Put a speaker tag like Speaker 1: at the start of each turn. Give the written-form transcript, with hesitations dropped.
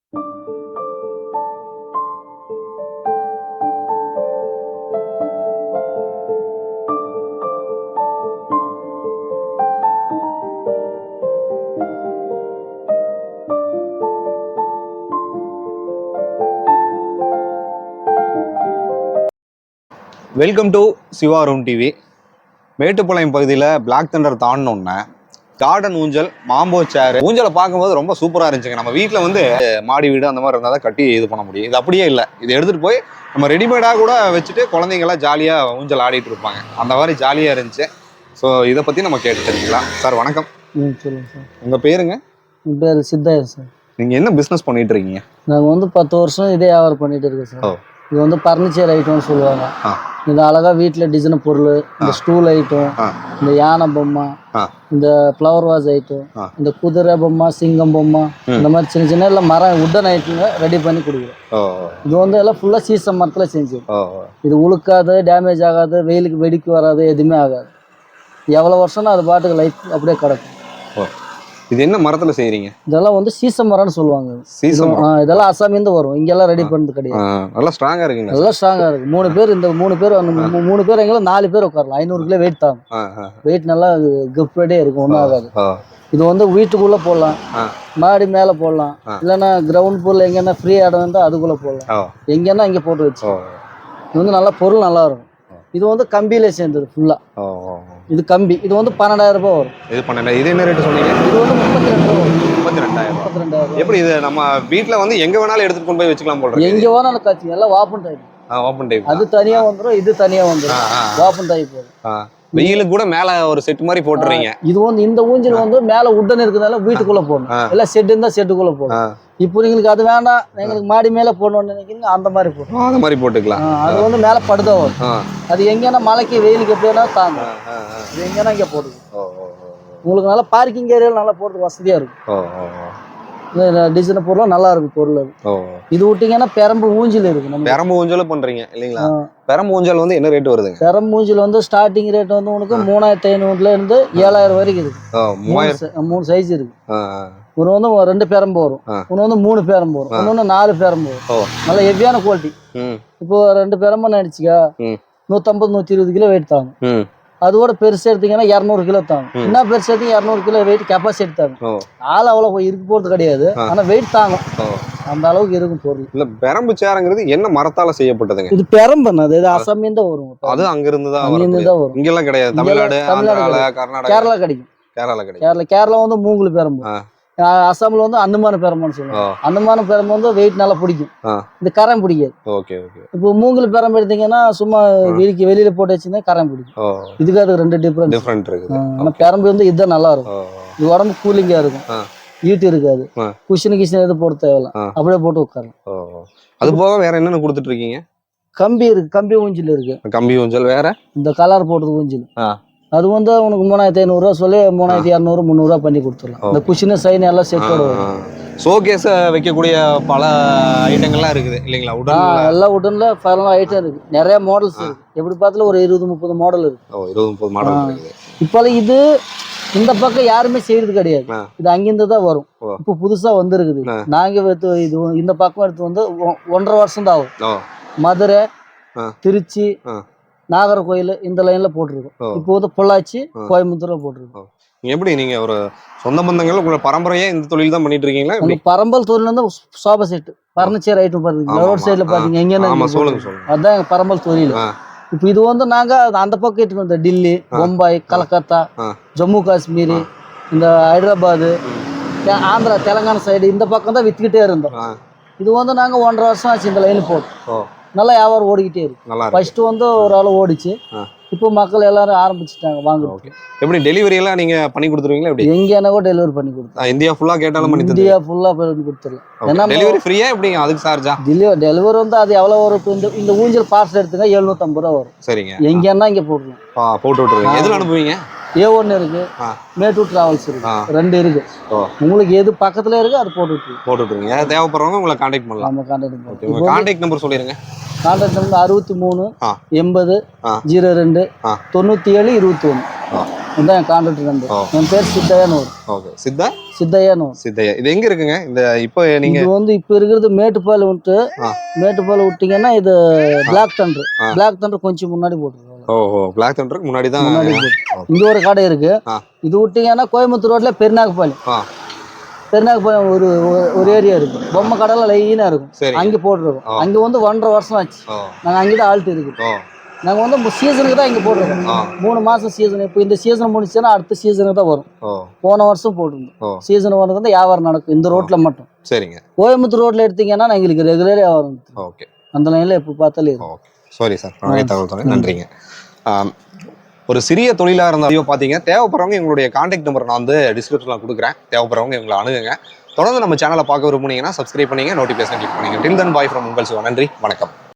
Speaker 1: Welcome to Siva room TV. Mettupalayam பகுதியில் Black Thunder தாண்டினோன்னே garden ஊஞ்சல், மாம்போ சேர், ஊஞ்சலை பார்க்கும்போது ரொம்ப சூப்பராக இருந்துச்சுங்க. நம்ம வீட்டில் வந்து மாடி வீடு அந்த மாதிரி இருந்தால் தான் கட்டி இது பண்ண முடியும். இது அப்படியே இல்லை. இது எடுத்துகிட்டு போய் நம்ம ரெடிமேடாக கூட வச்சுட்டு குழந்தைங்களாம் ஜாலியாக ஊஞ்சல் ஆடிட்டு இருப்பாங்க. அந்த மாதிரி ஜாலியாக இருந்துச்சு. ஸோ இதை பற்றி நம்ம கேட்டு தெரிஞ்சுக்கலாம். சார் வணக்கம்.
Speaker 2: சொல்லுங்கள் சார்.
Speaker 1: உங்கள் பேருங்க?
Speaker 2: என் பேர் சித்தாயர் சார்.
Speaker 1: நீங்கள் என்ன பிஸ்னஸ் பண்ணிட்டு இருக்கீங்க?
Speaker 2: நாங்கள் வந்து 10 வருஷம் இதே வியாபாரம் பண்ணிட்டு இருக்கோம் சார். இது வந்து பர்னிச்சர் ஐட்டம்னு சொல்லுவாங்க. இந்த அழகா வீட்டில் டிசைன் பொருள், இந்த ஸ்டூல் ஐட்டம், இந்த யானை பொம்மை, இந்த ஃப்ளவர் வாஸ் ஐட்டம், இந்த குதிரை பொம்மை, சிங்கம் பொம்மை, இந்த மாதிரி சின்ன சின்ன எல்லாம் மரம் உட்டன் ஐட்டங்க ரெடி பண்ணி கொடுக்குறோம். இது வந்து எல்லாம் ஃபுல்லாக சீசன் மரத்தில் செஞ்சு. இது உழுக்காது, டேமேஜ் ஆகாது, வெயிலுக்கு வெடிக்கு வராது, எதுவுமே ஆகாது. எவ்வளோ வருஷம்னா அது பாட்டுக்கு லைஃப் அப்படியே கிடக்கும்.
Speaker 1: இது என்ன மரத்துல செய்றீங்க?
Speaker 2: இதெல்லாம் வந்து சீசம் மரம்னு சொல்லுவாங்க. இதெல்லாம் அசாமிந்து வரும். இங்கெல்லாம் ரெடி பண்ணது கிடையாது.
Speaker 1: நல்லா ஸ்ட்ராங்கா இருக்குங்க.
Speaker 2: நல்லா ஸ்ட்ராங்கா இருக்கு. 3 பேர் இந்த 3 பேர் எங்களை 4 பேர் உட்காரலாம். 500 கிலோ வெயிட் தாங்க. வெயிட் நல்லா கிஃப்டே இருக்கும். ஒன்றும் ஆகாது. இது வந்து வீட்டுக்குள்ள போடலாம், மாடி மேல போடலாம், இல்லைன்னா கிரவுண்ட் ஃபுல்ல எங்கன்னா ஃப்ரீ இடம் இருந்தால் அதுக்குள்ள போடலாம். எங்கன்னா இங்கே போட்டு வச்சு. இது வந்து நல்லா பொருள் நல்லா இருக்கும். இது வந்து கம்பியில சேர்ந்தது ஃபுல்லா. இது கம்பி. இது வந்து 12,000 ரூபாய் வரும்.
Speaker 1: இது 12,000. இது என்ன ரேட் சொன்னீங்க?
Speaker 2: இது வந்து 32,000 வரும்.
Speaker 1: 32,000. எப்படி இது நம்ம வீட்ல வந்து எங்க வேணாலும் எடுத்துட்டு கொண்டு போய் வச்சுக்கலாம் போல இருக்கு.
Speaker 2: எங்க வேணாலும் காட்சி. எல்லாம் வாப்பன் டைப்.
Speaker 1: வாப்பன் டைப்.
Speaker 2: அது தனியா வந்துரும், இது தனியா வந்துரும். வாப்பன் டைப் வரும்.
Speaker 1: வெயிலுக்கு கூட மேல ஒரு செட் மாதிரி போட்டுறீங்க.
Speaker 2: இது வந்து இந்த ஊஞ்சல் வந்து மேல உட்டன் இருக்கிறதால வீட்டுக்குள்ள போடணும். எல்லாம் செட் இருந்தா செட்டுக்குள்ள போடணும். இப்போ எங்களுக்கு அது வேண்டாம், எங்களுக்கு மாடி மேல போடணும்னு நினைக்கிறீங்க, அந்த மாதிரி போடணும்.
Speaker 1: அந்த மாதிரி போட்டுக்கலாம்.
Speaker 2: அது வந்து மேல படுதா வரும். அது எங்கன்னா மழைக்கு வெயிலுக்கு எப்படின்னா தாங்கும். இது எங்கன்னா இங்க போட்டுக்கும். உங்களுக்கு நல்லா பார்க்கிங் ஏரியாவில் நல்லா போடுறது வசதியா இருக்கும். டிசைன் பொருள் நல்லா இருக்கும். பொருள் இது விட்டீங்கன்னா பெரம்பு ஊஞ்சல் இருக்கு. நம்ம
Speaker 1: பெரம்பு ஊஞ்சல் பண்றீங்க இல்லீங்களா? பெரம்பு ஊஞ்சல் வந்து என்ன ரேட் வருதுங்க?
Speaker 2: பெரம்பு ஊஞ்சல் வந்து ஸ்டார்டிங் ரேட் வந்து உனக்கு 3,500 இருந்து 7,000 வரைக்கும் இருக்கு. 3 சைஸ் இருக்கு. ஒன்று வந்து 2 பெரம்பு வரும், ஒன்று வந்து 3 பெரம்பு வரும், ஒன்று 4 பெரம்பு வரும். நல்ல ஹெவியான குவாலிட்டி. இப்போ 2 பெரம்பு அடிச்சுக்கா 150-120 கிலோ வெயிட் தாங்க. அதோட பெருசு எடுத்தீங்கன்னா 200 கிலோ தாங்க. என்ன பெருசு எடுத்தீங்க 200 கிலோ வெயிட் கெப்பாசிட்டி தாங்க. ஆள் அவ்வளோ இருக்கு போறது கிடையாது, ஆனா வெயிட் தாங்கும். அந்த அளவுக்கு இருக்கும் பொருள்.
Speaker 1: இல்ல பெரம்பு சேருங்கிறது என்ன மரத்தால செய்யப்பட்டதுங்க?
Speaker 2: இது பெரம்பு. இது அசாமியம் தான் வரும்.
Speaker 1: அது அங்க இருந்து தான்
Speaker 2: வரும்.
Speaker 1: இங்க எல்லாம் கிடையாது. தமிழ்நாடு, கர்நாடகா,
Speaker 2: கேரளா கிடைக்கும். கேரளா வந்து மூங்குல பெரம்பு. அசாம்ல வந்து அந்தமான பெரம்புன்னு சொல்லுவாங்க. அந்தமான பெரம்பு வந்து வெயிட் நல்லா பிடிக்கும். இந்த கரம் பிடிக்காது. இப்போ மூங்குல பெரம்பு எடுத்தீங்கன்னா சும்மா வெளியில போட்டு வச்சுன்னா கரம் பிடிக்கும். இதுக்கு அது 2 டிஃபரெண்ட் இருக்கு. ஆனா பெரம்பு வந்து இதுதான் நல்லா இருக்கும். இது உடம்பு கூலிங்கா இருக்கும். ஈட்டு இருக்காது. குஷன் எதுவும் போட தேவையில்ல, அப்படியே போட்டு உட்காரலாம்.
Speaker 1: அது போக வேற என்னென்ன கொடுத்துட்டு இருக்கீங்க?
Speaker 2: கம்பி இருக்கு. கம்பி ஊஞ்சல் இருக்கு.
Speaker 1: கம்பி ஊஞ்சல் வேற இந்த
Speaker 2: கலர் போட்டது ஊஞ்சல். அது வந்து உனக்கு 3,500 ரூபா சொல்லி 3,200 300 பண்ணி கொடுத்துடலாம். இந்த குஷின் சைன் எல்லாம் செட்டோட வரும்.
Speaker 1: ஷோகேஸ வைக்கக்கூடிய பல ஐட்டங்கள்லாம் இருக்குது இல்லைங்களா?
Speaker 2: எல்லா உடன்ல பல ஐட்டம் இருக்கு. நிறைய மாடல்ஸ் இருக்கு. எப்படி பார்த்தாலும் ஒரு 20-30 மாடல் இருக்கு.
Speaker 1: 20-30 மாடல் இருக்கு.
Speaker 2: இப்போ இது இந்த பக்கம் யாருமே செய்யறது கிடையாது. இது அங்கிருந்து தான் வரும். இப்போ புதுசா வந்துருக்குது. நாங்க இது இந்த பக்கம் எடுத்து வந்து 1.5 வருஷம் தான் ஆகும். மதுரை, திருச்சி, நாகர்கோயில் இந்த லைன்ல போட்டிருக்கோம். இப்போ வந்து பொள்ளாச்சி, கோயம்புத்தூர்ல போட்டிருக்கோம்.
Speaker 1: எப்படி நீங்க ஒரு சொந்த பந்தங்கள் உங்க பரம்பரையா இந்த தொழில் தான் பண்ணிட்டு இருக்கீங்களா?
Speaker 2: பரம்பல் தொழில் வந்து சோபா செட், பர்னிச்சர் ஐட்டம் பாத்தீங்க ரோட் சைட்ல பாத்தீங்க எங்க அதுதான் எங்க பரம்பல் தொழில். இப்போ இது வந்து நாங்க அந்த பக்கம் இட்டு வந்தோம். டில்லி, மும்பை, கல்கத்தா, ஜம்மு காஷ்மீர், இந்த ஹைதராபாத், ஆந்திரா, தெலுங்கானா சைடு இந்த பக்கம் தான் வித்துக்கிட்டே இருந்தோம். இது வந்து நாங்க 1.5 வருஷம் ஆச்சு இந்த லைன் போட்டு. நல்லா வியாபாரம் ஓடிக்கிட்டே இருக்கு. ஃபர்ஸ்ட் வந்து ஒரு ஆள் ஓடிச்சு. இப்போ மக்கள் எல்லாரும் ஆரம்பிச்சுட்டாங்க வாங்குறோம்.
Speaker 1: எப்படி டெலிவரி எல்லாம் நீங்க பண்ணி கொடுத்துருவீங்களா? எப்படி
Speaker 2: எங்கேனா கூட டெலிவரி பண்ணி கொடுத்தோம்.
Speaker 1: இந்தியா ஃபுல்லா கேட்டாலும் பண்ணி தருவீங்க?
Speaker 2: இந்தியா ஃபுல்லா பண்ணி கொடுத்துறலாம். ஏன்னா
Speaker 1: டெலிவரி ஃப்ரீயா எப்படிங்க? அதுக்கு சார்ஜா?
Speaker 2: டெலிவரி வந்து அது எவ்வளவு வரும்? இந்த ஊஞ்சல் பார்சல் எடுத்துங்க 750 ரூபா வரும்.
Speaker 1: சரிங்க.
Speaker 2: எங்கன்னா இங்க போட்டுருவோம்.
Speaker 1: போட்டு விட்டுருவீங்க. எதுல அனுப்புவீங்க?
Speaker 2: A1 இருக்கு, மேட்டூர் டிராவல்ஸ் இருக்கு, 2 இருக்கு. உங்களுக்கு எது பக்கத்துல இருக்கு அது போட்டு
Speaker 1: விட்டுருங்க. யாராவது தேவைப்படுறவங்க உங்களை கான்டாக்ட் பண்ணலாம்.
Speaker 2: ஆமா, கான்டாக்ட் பண்ணலாம்.
Speaker 1: உங்க கான்டாக்ட் நம்பர் சொல்லிருங்க.
Speaker 2: Contact number 63 80 02 97 21. இதுதான் என் கான்ட்ராக்டர் நம்பர். என் பேர் சித்தையான்னு வரும்.
Speaker 1: ஓகே. சித்தையான்னு வரும். சித்தையா. இது எங்க இருக்குங்க? இந்த இப்போ நீங்க
Speaker 2: இது வந்து இப்போ இருக்கிறது மேட்டுப்பாளையம் விட்டு மேட்டுப்பாளையம் விட்டீங்கன்னா இது பிளாக் தண்டர். பிளாக் தண்டர் கொஞ்சம் முன்னாடி போட்டுருக்கோம்.
Speaker 1: ஓஹோ, பிளாக் தண்டருக்கு முன்னாடி தான்.
Speaker 2: இங்க ஒரு கடை இருக்கு. இது விட்டீங்கன்னா கோயம்புத்தூர் ரோட்ல பெருநாகப்பாளையம். பெருநாகப்பாளையம் ஒரு ஏரியா இருக்கு. பொம்மை கடையில லைனா இருக்கும். அங்கே போட்டுருக்கோம். அங்க வந்து 1.5 வருஷம் ஆச்சு. நாங்க அங்கதான் ஆல்ட்டு இருக்கு. நாங்க வந்து சீசனுக்கு தான் இங்க போட்டுருக்கோம். 3 மாசம் சீசன். இப்போ இந்த சீசன் முடிச்சுன்னா அடுத்த சீசனுக்கு தான் வரும். போன வருஷம் போட்டுருந்தோம். சீசன் வரது வந்து வியாபாரம் நடக்கும் இந்த ரோட்ல மட்டும்.
Speaker 1: சரிங்க.
Speaker 2: கோயம்புத்தூர் ரோட்ல எடுத்தீங்கன்னா எங்களுக்கு ரெகுலர் வியாபாரம்.
Speaker 1: ஓகே.
Speaker 2: அந்த லைன்ல எப்போ பார்த்தாலும்.
Speaker 1: சாரி சார், தகவல் நன்றிங்க. ஒரு சிறிய தொழிலாக இருந்தாலும் பார்த்தீங்க, தேவைப்படுறவங்க எங்களுடைய கான்டாக்ட் நம்பர் நான் வந்து டிஸ்கிரிப்ஷனில் கொடுக்குறேன். தேவைப்படுறவங்க எங்களை அணுகுங்க. தொடர்ந்து நம்ம சேனலை பார்க்க விரும்புனீங்கன்னா சப்ஸ்கிரைப் பண்ணிங்க, நோட்டிஃபிகேஷன் கிளிக் பண்ணிங்க. டில் தென் பாய் ஃப்ரம் உங்கள் சிவா. நன்றி, வணக்கம்.